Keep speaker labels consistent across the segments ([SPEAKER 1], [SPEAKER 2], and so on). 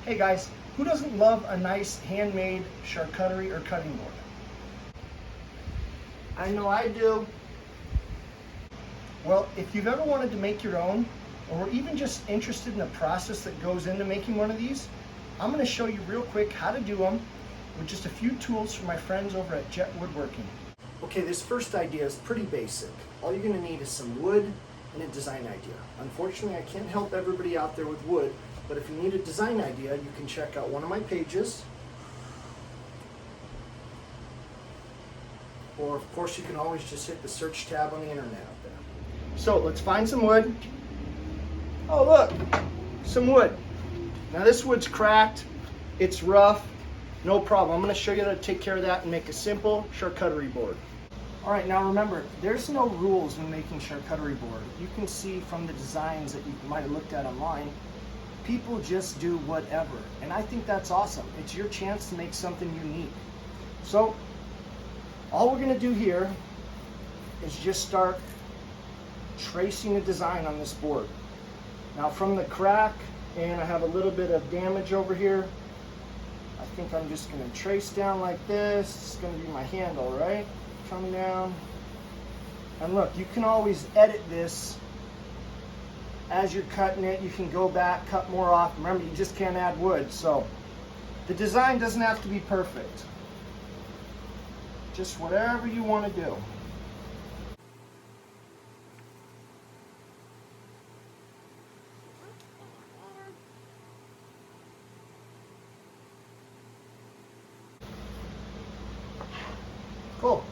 [SPEAKER 1] Hey guys, who doesn't love a nice handmade charcuterie or cutting board? I know I do. Well, if you've ever wanted to make your own, or even just interested in the process that goes into making one of these, I'm going to show you real quick how to do them with just a few tools from my friends over at Jet Woodworking. Okay, this first idea is pretty basic. All you're going to need is some wood and a design idea. Unfortunately, I can't help everybody out there with wood, but if you need a design idea, you can check out one of my pages. Or of course, you can always just hit the search tab on the internet out there. So let's find some wood. Oh look, some wood. Now this wood's cracked, it's rough, no problem. I'm going to show you how to take care of that and make a simple charcuterie board. All right, now remember, there's no rules when making charcuterie board. You can see from the designs that you might have looked at online, people just do whatever. And I think that's awesome. It's your chance to make something unique. So all we're going to do here is just start tracing a design on this board. Now from the crack, and I have a little bit of damage over here, I think I'm just going to trace down like this. It's going to be my handle, right? Come down. And look, you can always edit this as you're cutting it. You can go back, cut more off. Remember, you just can't add wood, so the design doesn't have to be perfect. Just whatever you want to do. Cool.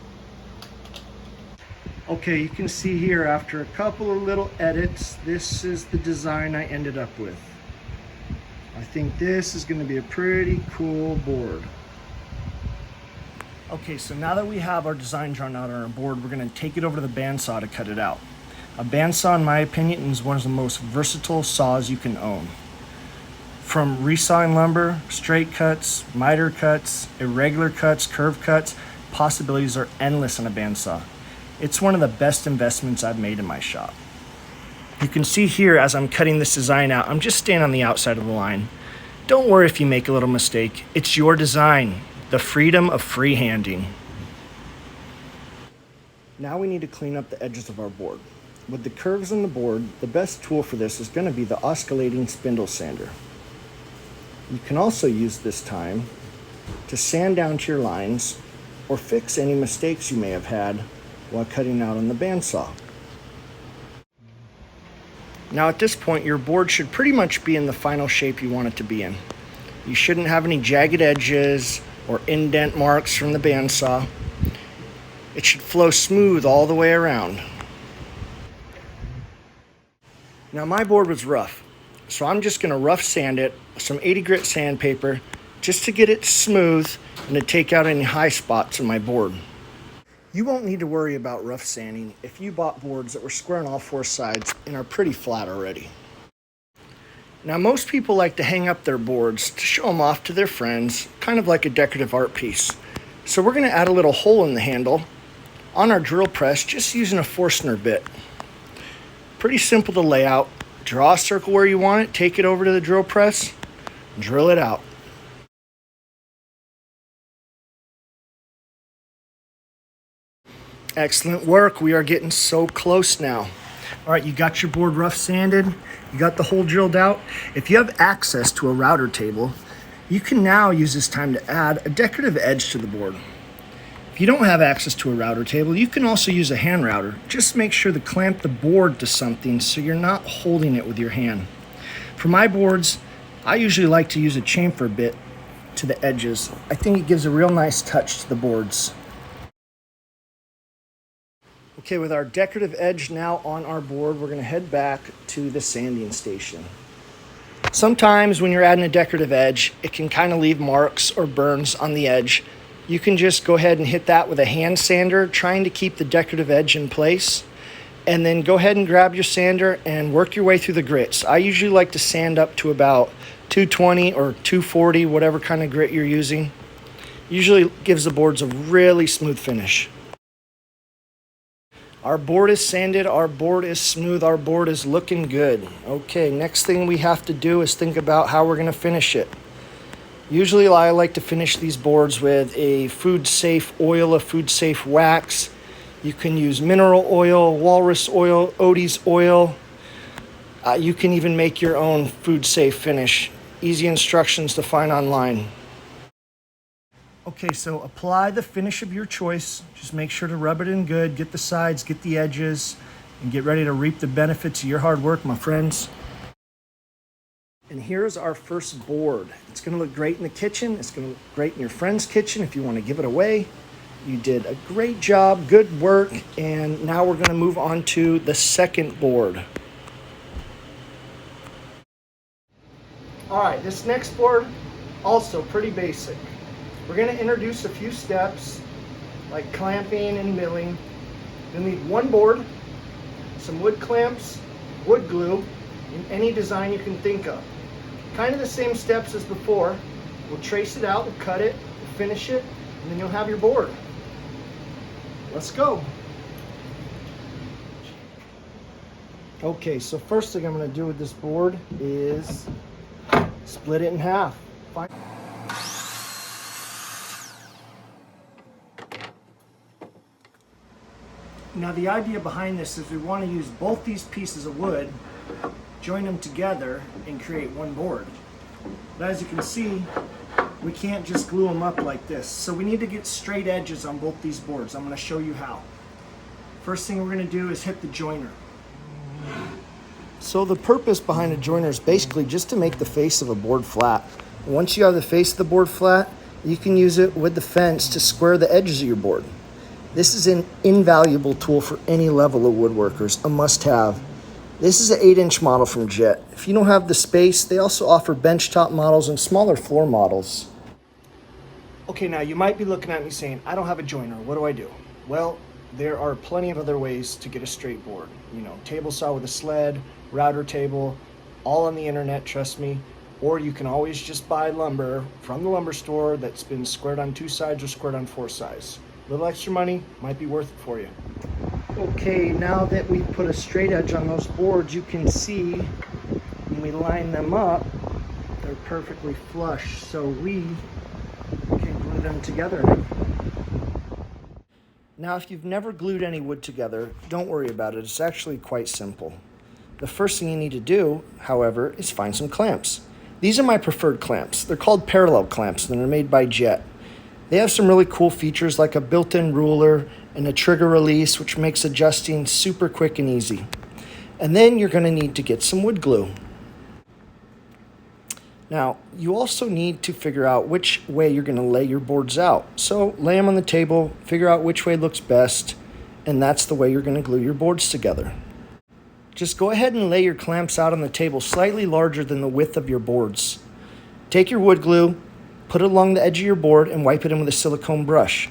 [SPEAKER 1] Okay, you can see here after a couple of little edits, this is the design I ended up with. I think this is going to be a pretty cool board. Okay, so now that we have our design drawn out on our board, we're going to take it over to the bandsaw to cut it out. A bandsaw, in my opinion, is one of the most versatile saws you can own. From resawing lumber, straight cuts, miter cuts, irregular cuts, curved cuts, possibilities are endless on a bandsaw. It's one of the best investments I've made in my shop. You can see here as I'm cutting this design out, I'm just staying on the outside of the line. Don't worry if you make a little mistake. It's your design. The freedom of freehanding. Now we need to clean up the edges of our board. With the curves in the board, the best tool for this is going to be the oscillating spindle sander. You can also use this time to sand down to your lines or fix any mistakes you may have had while cutting out on the bandsaw. Now at this point, your board should pretty much be in the final shape you want it to be in. You shouldn't have any jagged edges or indent marks from the bandsaw. It should flow smooth all the way around. Now my board was rough, so I'm just going to rough sand it with some 80 grit sandpaper just to get it smooth and to take out any high spots in my board. You won't need to worry about rough sanding if you bought boards that were square on all four sides and are pretty flat already. Now most people like to hang up their boards to show them off to their friends, kind of like a decorative art piece. So we're going to add a little hole in the handle on our drill press just using a Forstner bit. Pretty simple to lay out. Draw a circle where you want it, take it over to the drill press, drill it out. Excellent work. We are getting so close now. All right, you got your board rough sanded. You got the hole drilled out. If you have access to a router table, you can now use this time to add a decorative edge to the board. If you don't have access to a router table, you can also use a hand router. Just make sure to clamp the board to something so you're not holding it with your hand. For my boards, I usually like to use a chamfer bit to the edges. I think it gives a real nice touch to the boards. Okay, with our decorative edge now on our board, we're going to head back to the sanding station. Sometimes when you're adding a decorative edge, it can kind of leave marks or burns on the edge. You can just go ahead and hit that with a hand sander, trying to keep the decorative edge in place. And then go ahead and grab your sander and work your way through the grits. I usually like to sand up to about 220 or 240, whatever kind of grit you're using. Usually gives the boards a really smooth finish. Our board is sanded, our board is smooth, our board is looking good. Okay, next thing we have to do is think about how we're gonna finish it. Usually I like to finish these boards with a food-safe oil, a food-safe wax. You can use mineral oil, walrus oil, Odie's oil. You can even make your own food-safe finish. Easy instructions to find online. Okay, so apply the finish of your choice. Just make sure to rub it in good, get the sides, get the edges, and get ready to reap the benefits of your hard work, my friends. And here's our first board. It's gonna look great in the kitchen. It's gonna look great in your friend's kitchen if you wanna give it away. You did a great job, good work, and now we're gonna move on to the second board. All right, this next board, also pretty basic. We're gonna introduce a few steps, like clamping and milling. You'll need one board, some wood clamps, wood glue, and any design you can think of. Kind of the same steps as before. We'll trace it out, we'll cut it, we'll finish it, and then you'll have your board. Let's go. Okay, so first thing I'm gonna do with this board is split it in half. Now the idea behind this is we want to use both these pieces of wood, join them together, and create one board. But as you can see, we can't just glue them up like this. So we need to get straight edges on both these boards. I'm going to show you how. First thing we're going to do is hit the joiner. So the purpose behind a joiner is basically just to make the face of a board flat. Once you have the face of the board flat, you can use it with the fence to square the edges of your board. This is an invaluable tool for any level of woodworkers, a must-have. This is an 8-inch model from Jet. If you don't have the space, they also offer benchtop models and smaller floor models. Okay, now you might be looking at me saying, I don't have a joiner, what do I do? Well, there are plenty of other ways to get a straight board. You know, table saw with a sled, router table, all on the internet, trust me. Or you can always just buy lumber from the lumber store that's been squared on 2 sides or squared on 4 sides. A little extra money might be worth it for you. Okay, now that we put a straight edge on those boards, you can see when we line them up, they're perfectly flush. So we can glue them together now. Now, if you've never glued any wood together, don't worry about it. It's actually quite simple. The first thing you need to do, however, is find some clamps. These are my preferred clamps. They're called parallel clamps, and they're made by Jet. They have some really cool features like a built-in ruler and a trigger release, which makes adjusting super quick and easy. And then you're going to need to get some wood glue. Now, you also need to figure out which way you're going to lay your boards out. So lay them on the table, figure out which way looks best, and that's the way you're going to glue your boards together. Just go ahead and lay your clamps out on the table slightly larger than the width of your boards. Take your wood glue, put it along the edge of your board, and wipe it in with a silicone brush.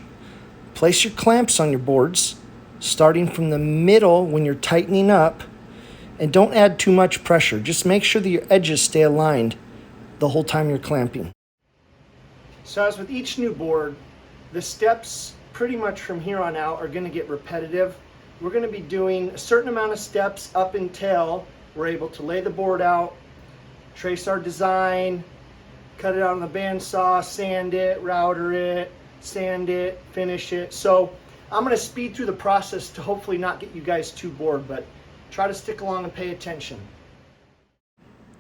[SPEAKER 1] Place your clamps on your boards, starting from the middle when you're tightening up, and don't add too much pressure. Just make sure that your edges stay aligned the whole time you're clamping. So as with each new board, the steps pretty much from here on out are going to get repetitive. We're going to be doing a certain amount of steps up until we're able to lay the board out, trace our design, cut it out on the bandsaw, sand it, router it, sand it, finish it. So I'm going to speed through the process to hopefully not get you guys too bored, but try to stick along and pay attention.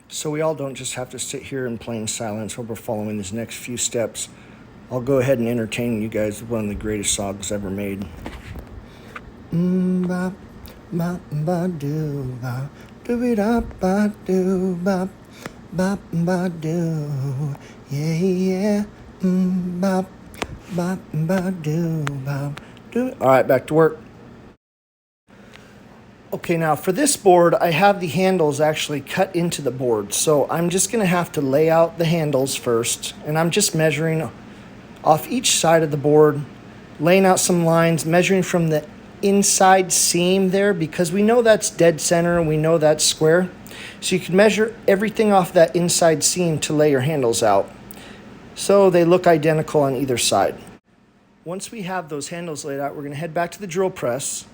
[SPEAKER 1] So we all don't just have to sit here in plain silence while we're following these next few steps. I'll go ahead and entertain you guys with one of the greatest songs ever made. Bop, bop, ba doo, bop, doo da ba doo, bop, bop, ba doo, yeah, yeah, bop, bop, ba doo, bop, doo. All right, back to work. Okay, now for this board, I have the handles actually cut into the board. So I'm just gonna have to lay out the handles first, and I'm just measuring off each side of the board, laying out some lines, measuring from the inside seam there, because we know that's dead center and we know that's square. So you can measure everything off that inside seam to lay your handles out, so they look identical on either side. Once we have those handles laid out, we're gonna head back to the drill press,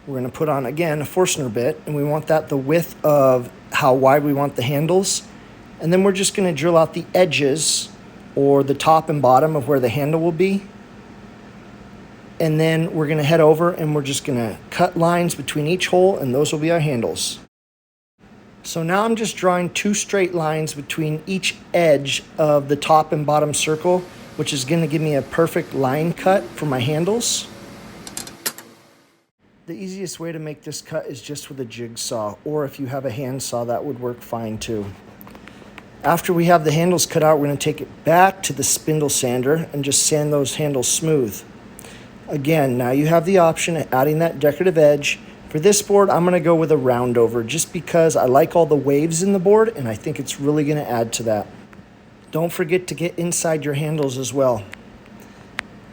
[SPEAKER 1] We're going to put on, again, a Forstner bit, and we want that the width of how wide we want the handles. And then we're just going to drill out the edges, or the top and bottom of where the handle will be. And then we're going to head over and we're just going to cut lines between each hole, and those will be our handles. So now I'm just drawing 2 straight lines between each edge of the top and bottom circle, which is going to give me a perfect line cut for my handles. The easiest way to make this cut is just with a jigsaw, or if you have a handsaw, that would work fine too. After we have the handles cut out, we're going to take it back to the spindle sander and just sand those handles smooth. Again, now you have the option of adding that decorative edge. For this board, I'm going to go with a round over just because I like all the waves in the board and I think it's really going to add to that. Don't forget to get inside your handles as well.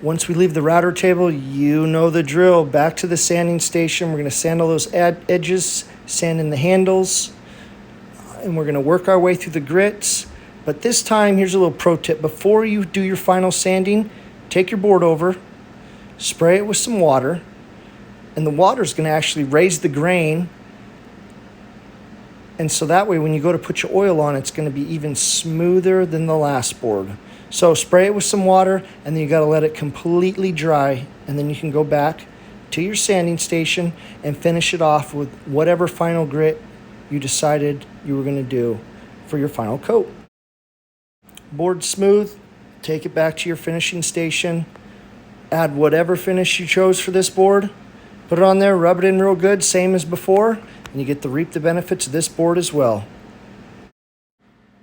[SPEAKER 1] Once we leave the router table, you know the drill. Back to the sanding station. We're going to sand all those edges, sand in the handles, and we're going to work our way through the grits. But this time, here's a little pro tip. Before you do your final sanding, take your board over, spray it with some water, and the water is going to actually raise the grain. And so that way, when you go to put your oil on, it's going to be even smoother than the last board. So spray it with some water, and then you got to let it completely dry, and then you can go back to your sanding station and finish it off with whatever final grit you decided you were going to do for your final coat. Board smooth, take it back to your finishing station, add whatever finish you chose for this board, put it on there, rub it in real good, same as before, and you get to reap the benefits of this board as well.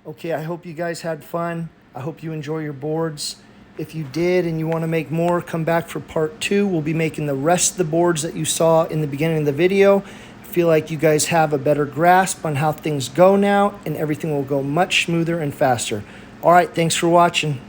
[SPEAKER 1] Okay, I hope you guys had fun. I hope you enjoy your boards. If you did and you want to make more, come back for part 2. We'll be making the rest of the boards that you saw in the beginning of the video. I feel like you guys have a better grasp on how things go now, and everything will go much smoother and faster. All right, thanks for watching.